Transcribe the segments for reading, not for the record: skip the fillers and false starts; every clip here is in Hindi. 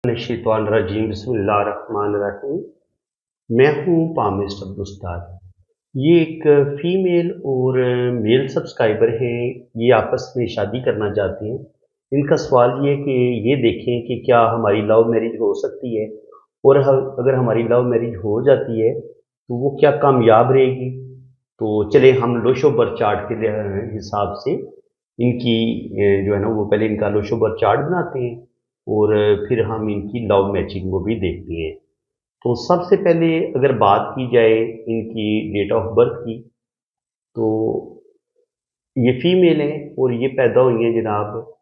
शैतानिर्रजीम बिस्मिल्लाहिर्रहमानिर्रहीम। मैं हूँ पामिस्ट अब्दुस्तार। ये एक फ़ीमेल और मेल सब्सक्राइबर हैं, ये आपस में शादी करना चाहते हैं। इनका सवाल ये है कि ये देखें कि क्या हमारी लव मैरिज हो सकती है, और अगर हमारी लव मैरिज हो जाती है तो वो क्या कामयाब रहेगी। तो चले हम लोशो बर्थ चार्ट के हिसाब से इनकी जो है ना वो पहले इनका लोशो बर्थ चार्ट बनाते हैं, और फिर हम इनकी लव मैचिंग को भी देखते हैं। तो सबसे पहले अगर बात की जाए इनकी डेट ऑफ बर्थ की, तो ये फीमेल है और ये पैदा हुई है जनाब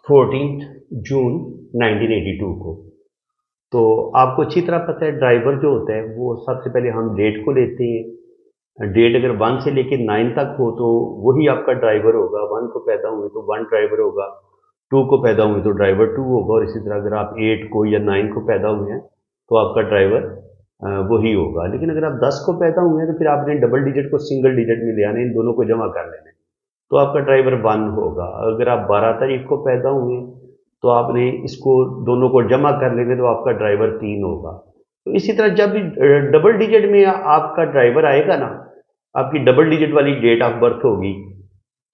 14 जून 1982 को। तो आपको अच्छी तरह पता है ड्राइवर जो होता है वो सबसे पहले हम डेट को लेते हैं। डेट अगर 1 से लेकर 9 तक हो तो वही आपका ड्राइवर होगा। 1 को पैदा हुए तो 1 ड्राइवर होगा, 2 को पैदा हुए तो ड्राइवर 2 होगा, और इसी तरह अगर आप 8 को या 9 को पैदा हुए हैं तो आपका ड्राइवर वही होगा। लेकिन अगर आप 10 को पैदा हुए हैं तो फिर आपने डबल डिजिट को सिंगल डिजिट में ले आना, इन दोनों को जमा कर लेना है, तो आपका ड्राइवर 1 होगा। अगर आप 12 तारीख को पैदा हुए हैं तो आपने इसको दोनों को जमा कर लेंगे तो आपका ड्राइवर 3 होगा। तो इसी तरह जब भी डबल डिजिट में आपका ड्राइवर आएगा ना, आपकी डबल डिजिट वाली डेट ऑफ बर्थ होगी,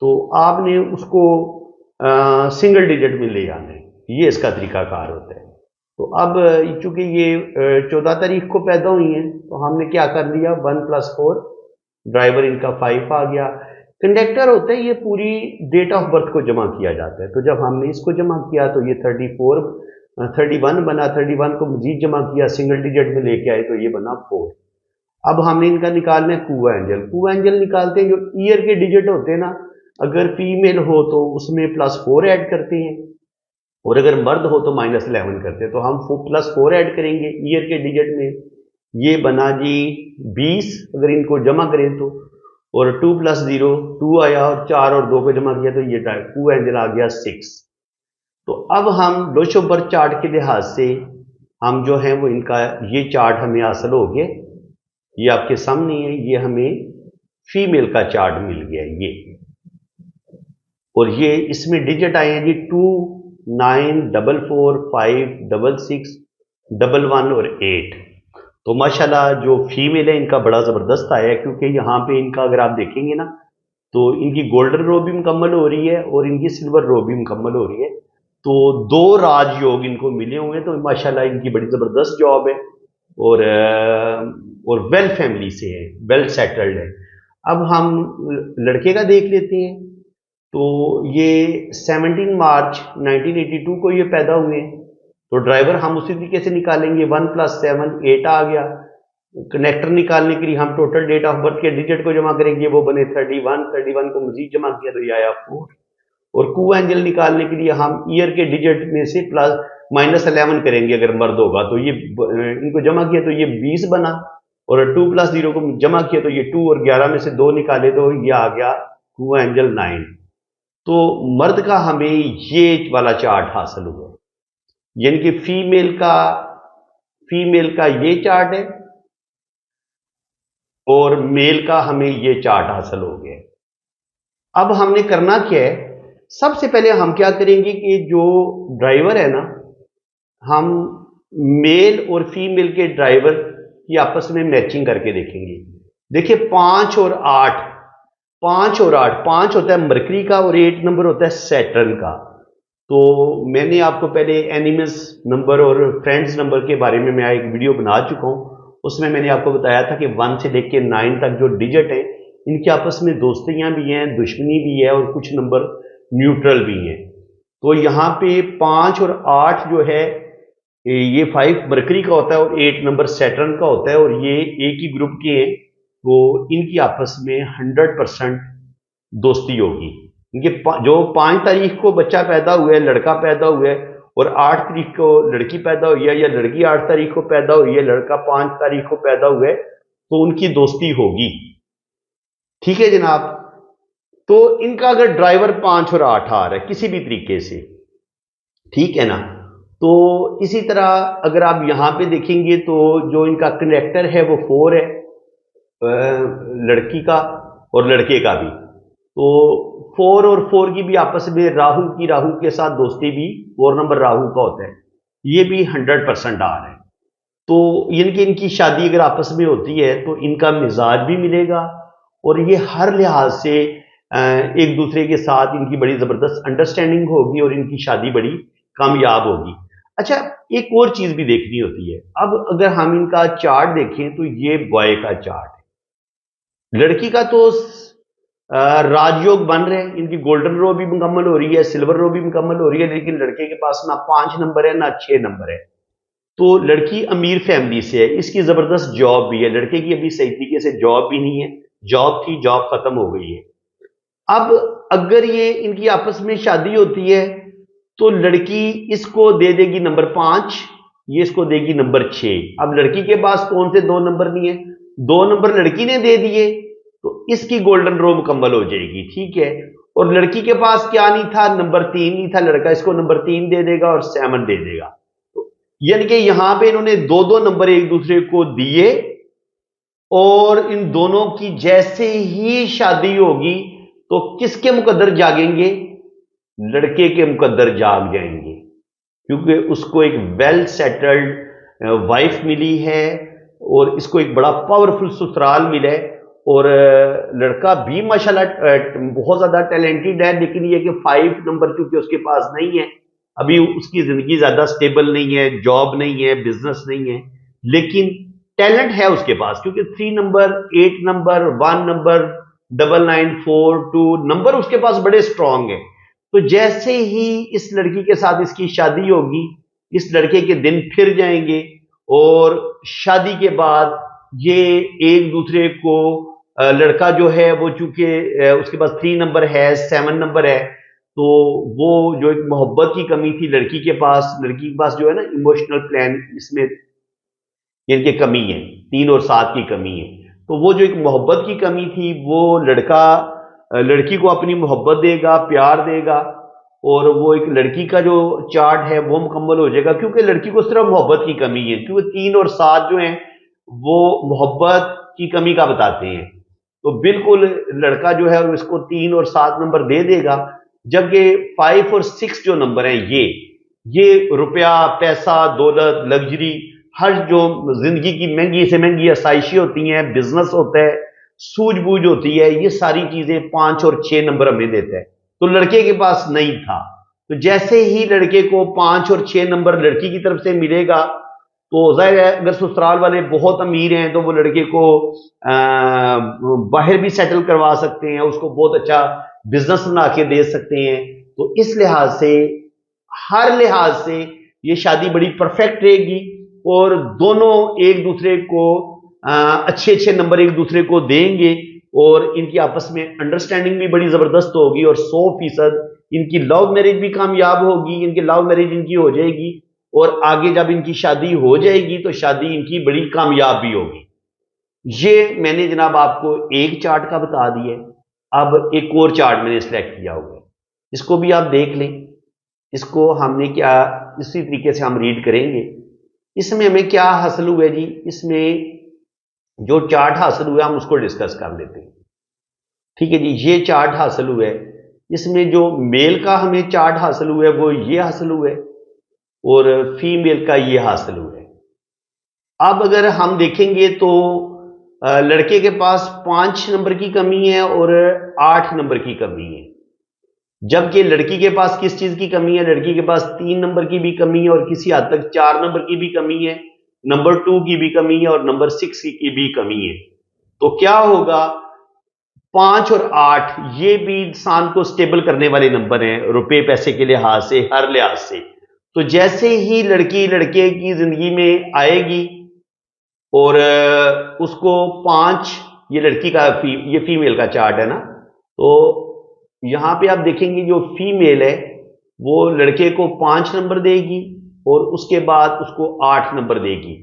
तो आपने उसको सिंगल डिजिट में ले आना है। ये इसका तरीकाकार होता है। तो अब चूंकि ये 14 तारीख को पैदा हुई हैं तो हमने क्या कर लिया, 1 + 4, ड्राइवर इनका 5 आ गया। कंडक्टर होता है, ये पूरी डेट ऑफ बर्थ को जमा किया जाता है। तो जब हमने इसको जमा किया तो ये 31 बना, 31 को मजीद जमा किया, सिंगल डिजिट में लेके आए तो ये बना 4। अब हमने इनका निकालना है कू एंजल। कू एंजल निकालते हैं, जो ईयर के डिजिट होते हैं ना, अगर फीमेल हो तो उसमें +4 ऐड करते हैं, और अगर मर्द हो तो -11 करते हैं। तो हम +4 ऐड करेंगे ईयर के डिजिट में, ये बना जी 20। अगर इनको जमा करें तो, और 2 + 0 2 आया, और 4 और 2 को जमा किया तो ये कू एंजल आ गया 6। तो अब हम लोशो बर्थ चार्ट के लिहाज से हम जो है वो इनका ये चार्ट हमें हासिल हो गया। ये आपके सामने है, ये हमें फीमेल का चार्ट मिल गया ये, और ये इसमें डिजिट आए हैं जी 2 9 4 4 5 6 6 1 1 और 8। तो माशाल्लाह जो फीमेल है इनका बड़ा ज़बरदस्त आया है, क्योंकि यहाँ पे इनका अगर आप देखेंगे ना तो इनकी गोल्डन रो भी मुकम्मल हो रही है और इनकी सिल्वर रो भी मुकम्मल हो रही है। तो 2 राजयोग इनको मिले हुए हैं। तो माशाल्लाह इनकी बड़ी ज़बरदस्त जॉब है, और वेल फैमिली से है, वेल सेटल्ड है। अब हम लड़के का देख लेते हैं। तो ये 17 मार्च 1982 को ये पैदा हुए हैं। तो ड्राइवर हम उसी तरीके से निकालेंगे, 1 + 7 8 आ गया। कनेक्टर निकालने के लिए हम टोटल डेट ऑफ बर्थ के डिजिट को जमा करेंगे, वो बने 31 को मजीद जमा किया तो ये आया 4। और कू एंजल निकालने के लिए हम ईयर के डिजिट में से -11 करेंगे, अगर मर्द होगा तो ये इनको जमा किया तो ये 20 बना, और 2 + 0 को जमा किया तो ये 2, और 11 में से 2 निकाले तो ये आ गया कू एंजल 9। तो मर्द का हमें ये वाला चार्ट हासिल हुआ, यानी कि फीमेल का ये चार्ट है और मेल का हमें ये चार्ट हासिल हो गया। अब हमने करना क्या है, सबसे पहले हम क्या करेंगे कि जो ड्राइवर है ना, हम मेल और फीमेल के ड्राइवर की आपस में मैचिंग करके देखेंगे। देखिए 5 और 8, 5 होता है मरकरी का, और 8 नंबर होता है सैटर्न का। तो मैंने आपको पहले एनिमल्स नंबर और फ्रेंड्स नंबर के बारे में मैं एक वीडियो बना चुका हूं। उसमें मैंने आपको बताया था कि 1 से लेकर 9 तक जो डिजिट है इनके आपस में दोस्तियां भी हैं, दुश्मनी भी है, और कुछ नंबर न्यूट्रल भी हैं। तो यहाँ पे 5 और 8 जो है ये 5 मरकरी का होता है और 8 नंबर सैटर्न का होता है, और ये एक ही ग्रुप के हैं। तो इनकी आपस में 100% दोस्ती होगी। इनके जो 5 तारीख को बच्चा पैदा हुआ है, लड़का पैदा हुआ है, और 8 तारीख को लड़की पैदा हुई है, या लड़की 8 तारीख को पैदा हुई है, लड़का 5 तारीख को पैदा हुआ है, तो उनकी दोस्ती होगी। ठीक है जनाब। तो इनका अगर ड्राइवर 5 और 8 आ रहा है किसी भी तरीके से, ठीक है ना, तो इसी तरह अगर आप यहां पे देखेंगे तो जो इनका कनेक्टर है वो 4 है, लड़की का और लड़के का भी। तो 4 और 4 की भी आपस में राहु के साथ दोस्ती भी 4 नंबर राहु का होता है, ये भी 100% आ रहा है। तो यानी कि इनकी शादी अगर आपस में होती है तो इनका मिजाज भी मिलेगा और ये हर लिहाज से एक दूसरे के साथ इनकी बड़ी जबरदस्त अंडरस्टैंडिंग होगी और इनकी शादी बड़ी कामयाब होगी। अच्छा, एक और चीज भी देखनी होती है। अब अगर हम इनका चार्ट देखें तो ये बॉय का चार्ट है, लड़की का तो राजयोग बन रहे हैं, इनकी गोल्डन रो भी मुकम्मल हो रही है, सिल्वर रो भी मुकम्मल हो रही है, लेकिन लड़के के पास ना 5 नंबर है ना 6 नंबर है। तो लड़की अमीर फैमिली से है, इसकी जबरदस्त जॉब भी है, लड़के की अभी सही तरीके से जॉब भी नहीं है, जॉब थी जॉब खत्म हो गई है। अब अगर ये इनकी आपस में शादी होती है तो लड़की इसको दे देगी नंबर 5, ये इसको देगी नंबर 6। अब लड़की के पास कौन से 2 नंबर नहीं है, 2 नंबर लड़की ने दे दिए तो इसकी गोल्डन रो मुकम्मल हो जाएगी, ठीक है। और लड़की के पास क्या नहीं था, नंबर 3 नहीं था, लड़का इसको नंबर 3 दे देगा और 7 दे देगा। तो यानी कि यहां पे इन्होंने 2-2 नंबर एक दूसरे को दिए और इन दोनों की जैसे ही शादी होगी तो किसके मुकद्दर जागेंगे, लड़के के मुकद्दर जाग जाएंगे, क्योंकि उसको एक वेल सेटल्ड वाइफ मिली है और इसको एक बड़ा पावरफुल ससुराल मिला है। और लड़का भी माशाल्लाह बहुत ज्यादा टैलेंटेड है, लेकिन ये कि 5 नंबर क्योंकि उसके पास नहीं है, अभी उसकी जिंदगी ज्यादा स्टेबल नहीं है, जॉब नहीं है, बिजनेस नहीं है, लेकिन टैलेंट है उसके पास, क्योंकि 3 नंबर, 8 नंबर, 1 नंबर, 9942 नंबर उसके पास बड़े स्ट्रांग है। तो जैसे ही इस लड़की के साथ इसकी शादी होगी, इस लड़के के दिन फिर जाएंगे और शादी के बाद ये एक दूसरे को लड़का जो है वो चूंकि उसके पास 3 नंबर है, 7 नंबर है, तो वो जो एक मोहब्बत की कमी थी लड़की के पास जो है ना इमोशनल प्लान, इसमें इनकी कमी है, 3 और 7 की कमी है। तो वो जो एक मोहब्बत की कमी थी वो लड़का लड़की को अपनी मोहब्बत देगा, प्यार देगा और वो एक लड़की का जो चार्ट है वो मुकम्मल हो जाएगा, क्योंकि लड़की को सिर्फ मोहब्बत की कमी है, क्योंकि 3 और 7 जो है वो मोहब्बत की कमी का बताते हैं। तो बिल्कुल लड़का जो है उसको 3 और 7 नंबर दे देगा, जबकि 5 और 6 जो नंबर है ये रुपया, पैसा, दौलत, लग्जरी, हर जो जिंदगी की महंगी से महंगी आसाइशें होती हैं, बिजनेस होता है, सूझबूझ होती है, ये सारी चीजें 5 और 6 नंबर हमें देता है, तो लड़के के पास नहीं था। तो जैसे ही लड़के को 5 और 6 नंबर लड़की की तरफ से मिलेगा तो जाहिर है अगर ससुराल वाले बहुत अमीर हैं तो वो लड़के को बाहर भी सेटल करवा सकते हैं, उसको बहुत अच्छा बिजनेस बना के दे सकते हैं। तो इस लिहाज से, हर लिहाज से ये शादी बड़ी परफेक्ट रहेगी और दोनों एक दूसरे को अच्छे अच्छे नंबर एक दूसरे को देंगे और इनकी आपस में अंडरस्टैंडिंग भी बड़ी जबरदस्त होगी और 100% इनकी लव मैरिज भी कामयाब होगी, इनकी लव मैरिज इनकी हो जाएगी और आगे जब इनकी शादी हो जाएगी तो शादी इनकी बड़ी कामयाब भी होगी। ये मैंने जनाब आपको एक चार्ट का बता दिया है। अब एक और चार्ट मैंने सिलेक्ट किया हुआ है, इसको भी आप देख लें। इसको हमने क्या, इसी तरीके से हम रीड करेंगे। इसमें हमें क्या हासिल हुआ है जी, इसमें जो चार्ट हासिल हुआ हम उसको डिस्कस कर लेते हैं। ठीक है जी, ये चार्ट हासिल हुआ है, इसमें जो मेल का हमें चार्ट हासिल हुआ है वो ये हासिल हुआ है और फीमेल का ये हासिल हुआ है। अब अगर हम देखेंगे तो लड़के के पास 5 नंबर की कमी है और 8 नंबर की कमी है, जबकि लड़की के पास किस चीज की कमी है, लड़की के पास 3 नंबर की भी कमी है और किसी हद तक 4 नंबर की भी कमी है, नंबर 2 की भी कमी है और नंबर 6 की भी कमी है। तो क्या होगा, 5 और 8 ये भी इंसान को स्टेबल करने वाले नंबर हैं, रुपए पैसे के लिहाज से, हर लिहाज से। तो जैसे ही लड़की लड़के की जिंदगी में आएगी और उसको 5, ये लड़की का ये फीमेल का चार्ट है ना, तो यहां पे आप देखेंगे जो फीमेल है वो लड़के को 5 नंबर देगी और उसके बाद उसको 8 नंबर देगी।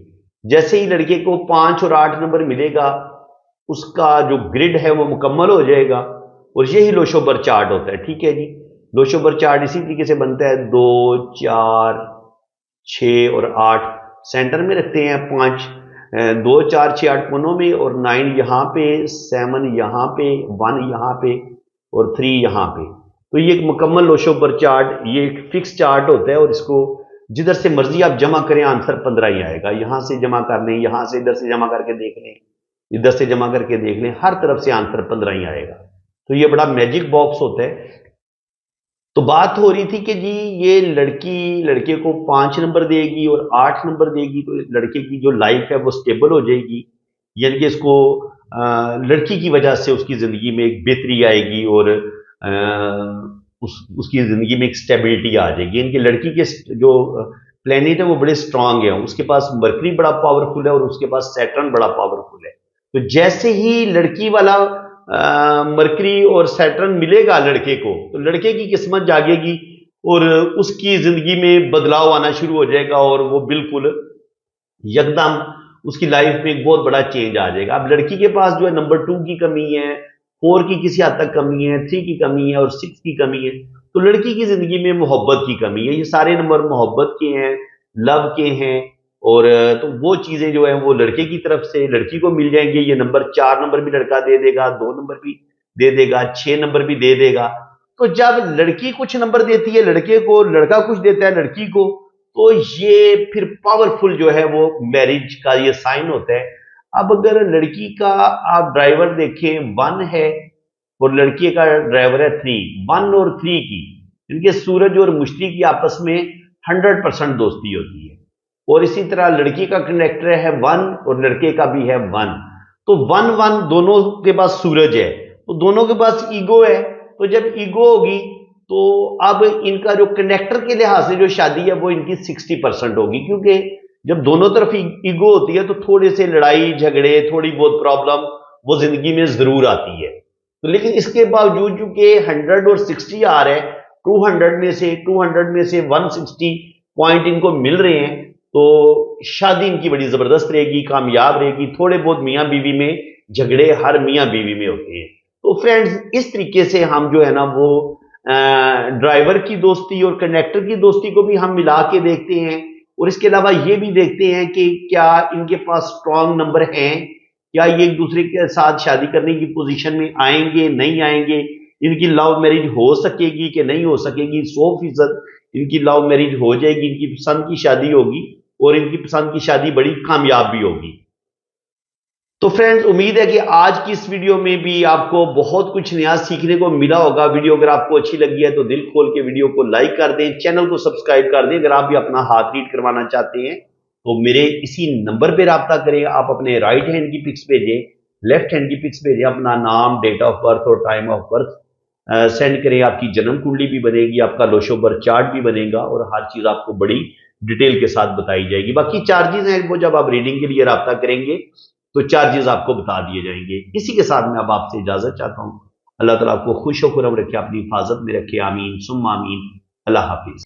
जैसे ही लड़के को 5 और 8 नंबर मिलेगा उसका जो ग्रिड है वो मुकम्मल हो जाएगा और यही लोशोबर चार्ट होता है। ठीक है जी, लोशोबर चार्ट इसी तरीके से बनता है, 2, 4, 6 और 8 सेंटर में रखते हैं, 5, 2, 4, 6, 8 कोनों में और 9 यहां पे, 7 यहां पे, 1 यहां पे, और 3 यहाँ पे। तो ये एक मुकम्मल लोशोबर चार्ट, ये एक फिक्स चार्ट होता है और इसको जिधर से मर्जी आप जमा करें आंसर 15 ही आएगा। यहां से जमा कर लें, यहां से इधर से जमा करके देख लें, इधर से जमा करके देख लें, हर तरफ से आंसर 15 ही आएगा। तो ये बड़ा मैजिक बॉक्स होता है। तो बात हो रही थी कि जी ये लड़की लड़के को 5 नंबर देगी और 8 नंबर देगी, तो लड़के की जो लाइफ है वो स्टेबल हो जाएगी, यानी कि इसको लड़की की वजह से उसकी जिंदगी में एक बेहतरी आएगी और उसकी जिंदगी में एक स्टेबिलिटी आ जाएगी। यानी कि लड़की के जो प्लेनेट है वो बड़े स्ट्रांग है, उसके पास मरकरी बड़ा पावरफुल है और उसके पास सैटर्न बड़ा पावरफुल है। तो जैसे ही लड़की वाला मरकरी और सैटर्न मिलेगा लड़के को, तो लड़के की किस्मत जागेगी और उसकी जिंदगी में बदलाव आना शुरू हो जाएगा और वो बिल्कुल यकदम उसकी लाइफ में एक बहुत बड़ा चेंज आ जाएगा। अब लड़की के पास जो है नंबर 2 की कमी है, 4 की किसी हद तक कमी है, 3 की कमी है और 6 की कमी है। तो लड़की की जिंदगी में मोहब्बत की कमी है। ये सारे नंबर मोहब्बत के हैं, लव के हैं, और तो वो चीजें जो है वो लड़के की तरफ से लड़की को मिल जाएंगे। ये नंबर 4 नंबर भी लड़का दे देगा, 2 नंबर भी दे देगा, 6 नंबर भी दे देगा। तो जब लड़की कुछ नंबर देती है लड़के को, लड़का कुछ देता है लड़की को, तो ये फिर पावरफुल जो है वो मैरिज का ये साइन होता है। अब अगर लड़की का आप ड्राइवर देखें 1 है और लड़की का ड्राइवर है 3, 1 और 3 की, इनके सूरज और मुश्ती की आपस में 100% दोस्ती होती है। और इसी तरह लड़की का कंडक्टर है 1 और लड़के का भी है 1। तो 1-1 दोनों के पास सूरज है, तो दोनों के पास ईगो है। तो जब ईगो होगी तो अब इनका जो कंडक्टर के लिहाज से जो शादी है वो इनकी 60% होगी, क्योंकि जब दोनों तरफ ईगो होती है तो थोड़े से लड़ाई झगड़े, थोड़ी बहुत प्रॉब्लम वो जिंदगी में जरूर आती है। तो लेकिन इसके बावजूद चूंकि 100 और 60 आ रहे हैं, 200 में से 160 पॉइंट इनको मिल रहे हैं, तो शादी इनकी बड़ी जबरदस्त रहेगी, कामयाब रहेगी। थोड़े बहुत मियां बीवी में झगड़े हर मियां बीवी में होते हैं। तो फ्रेंड्स, इस तरीके से हम जो है ना वो ड्राइवर की दोस्ती और कंडक्टर की दोस्ती को भी हम मिला के देखते हैं, और इसके अलावा ये भी देखते हैं कि क्या इनके पास स्ट्रांग नंबर हैं, क्या ये एक दूसरे के साथ शादी करने की पोजीशन में आएंगे नहीं आएंगे, इनकी लव मैरिज हो सकेगी कि नहीं हो सकेगी। 100% इनकी लव मैरिज हो जाएगी, इनकी पसंद की शादी होगी और इनकी पसंद की शादी बड़ी कामयाब भी होगी। तो फ्रेंड्स, उम्मीद है कि आज की इस वीडियो में भी आपको बहुत कुछ नया सीखने को मिला होगा। वीडियो अगर आपको अच्छी लगी है तो दिल खोल के वीडियो को लाइक कर दें, चैनल को सब्सक्राइब कर दें। अगर आप भी अपना हाथ रीड करवाना चाहते हैं तो मेरे इसी नंबर पर रब्ता करें। आप अपने राइट हैंड की पिक्स भेजें, लेफ्ट हैंड की पिक्स भेजें, अपना नाम, डेट ऑफ बर्थ और टाइम ऑफ बर्थ सेंड करें। आपकी जन्म कुंडली भी बनेगी, आपका लोशोबर चार्ट भी बनेगा और हर चीज आपको बड़ी डिटेल के साथ बताई जाएगी। बाकी चार्जेस हैं वो जब आप रीडिंग के लिए रब्ता करेंगे तो चार्जेस आपको बता दिए जाएंगे। इसी के साथ मैं अब आपसे इजाजत चाहता हूं। अल्लाह ताला आपको खुश और खुरम रखे, अपनी हिफाजत में रखे। आमीन सुम्मा आमीन। अल्लाह हाफिज।